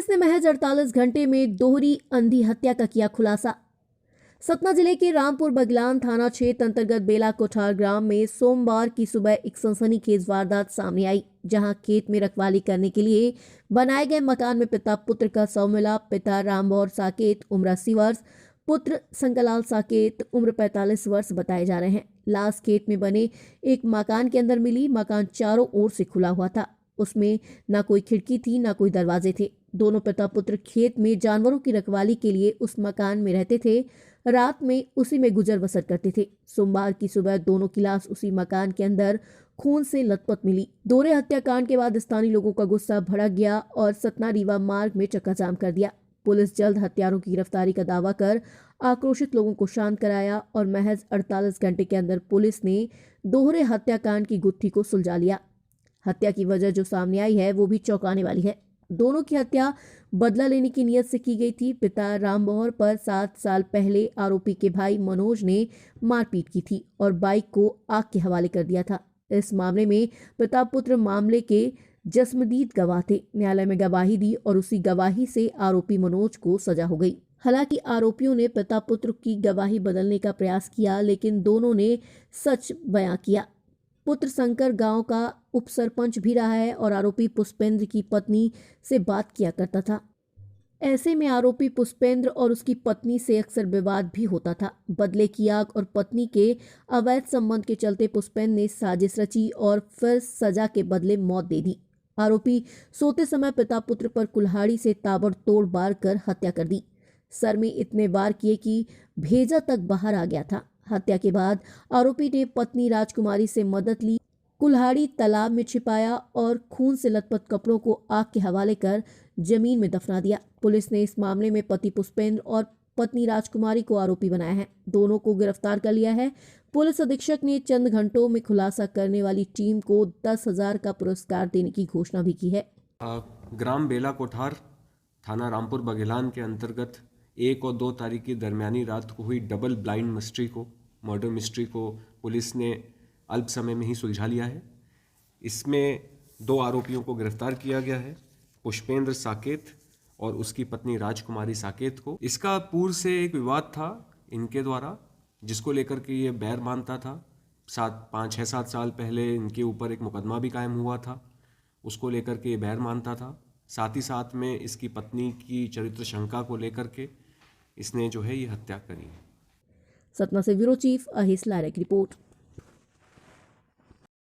Police ने महज 48 घंटे में दोहरी अंधी हत्या का किया खुलासा। सतना जिले के रामपुर बगलान थाना क्षेत्र अंतर्गत बेला कोठार ग्राम में सोमवार की सुबह एक सनसनीखेज वारदात सामने आई, जहां खेत में रखवाली करने के लिए बनाए गए मकान में पिता पुत्र का शव मिला। पिता रामबौर साकेत उम्र 80 वर्ष, पुत्र शंकरलाल साकेत उम्र 45 वर्ष बताए जा रहे हैं। लाश खेत में बने एक मकान के अंदर मिली। मकान चारों ओर से खुला हुआ था, उसमें ना कोई खिड़की थी ना कोई दरवाजे थे। दोनों पिता पुत्र खेत में जानवरों की रखवाली के लिए उस मकान में रहते थे। रात में उसी में गुजर बसर करते थे। सोमवार की सुबह दोनों की लाश उसी मकान के अंदर खून से लथपथ मिली। दोहरे हत्याकांड के बाद स्थानीय लोगों का गुस्सा भड़क गया और सतना रीवा मार्ग में चक्काजाम कर दिया। पुलिस जल्द हत्यारों की गिरफ्तारी का दावा कर आक्रोशित लोगों को शांत कराया और महज 48 घंटे के अंदर पुलिस ने दोहरे हत्याकांड की गुत्थी को सुलझा लिया। हत्या की वजह जो सामने आई है वो भी चौंकाने वाली है। दोनों की हत्या बदला लेने की नीयत से की गई थी। पिता रामबौर पर 7 साल पहले आरोपी के भाई मनोज ने मारपीट की थी और बाइक को आग के हवाले कर दिया था। इस मामले में पिता पुत्र मामले के जस्मदीद गवाह थे। न्यायालय में गवाही दी और उसी गवाही से आरोपी मनोज को सजा हो गई। हालांकि आरोपियों ने पिता पुत्र की गवाही बदलने का प्रयास किया, लेकिन दोनों ने सच बयां किया। पुत्र शंकर गांव का उप सरपंच भी रहा है और आरोपी पुष्पेंद्र की पत्नी से बात किया करता था। ऐसे में आरोपी पुष्पेंद्र और उसकी पत्नी से अक्सर विवाद भी होता था। बदले की आग और पत्नी के अवैध संबंध के चलते पुष्पेंद्र ने साजिश रची और फिर सजा के बदले मौत दे दी। आरोपी सोते समय पिता पुत्र पर कुल्हाड़ी से ताबड़तोड़ वार कर हत्या कर दी। सर में इतने वार किए कि भेजा तक बाहर आ गया था। हत्या के बाद आरोपी ने पत्नी राजकुमारी से मदद ली, कुल्हाड़ी तालाब में छिपाया और खून से लथपथ कपड़ों को आग के हवाले कर जमीन में दफना दिया। पुलिस ने इस मामले में पति पुष्पेंद्र और पत्नी राजकुमारी को आरोपी बनाया है। दोनों को गिरफ्तार कर लिया है। पुलिस अधीक्षक ने चंद घंटों में खुलासा करने वाली टीम को 10,000 का पुरस्कार देने की घोषणा भी की है। ग्राम बेला कोठार थाना रामपुर बघेलान के अंतर्गत 1 और 2 तारीख की दरमियानी रात को हुई डबल ब्लाइंड मर्डर मिस्ट्री को पुलिस ने अल्प समय में ही सुलझा लिया है। इसमें 2 आरोपियों को गिरफ्तार किया गया है, पुष्पेंद्र साकेत और उसकी पत्नी राजकुमारी साकेत को। इसका पूर्व से एक विवाद था इनके द्वारा, जिसको लेकर के ये बैर मानता था। 5-6-7 साल पहले इनके ऊपर एक मुकदमा भी कायम हुआ था, उसको लेकर के ये बैर मानता था। साथ ही साथ में इसकी पत्नी की चरित्र शंका को लेकर के इसने जो है ये हत्या करी। सतना से ब्यूरो चीफ अहिस लायक रिपोर्ट।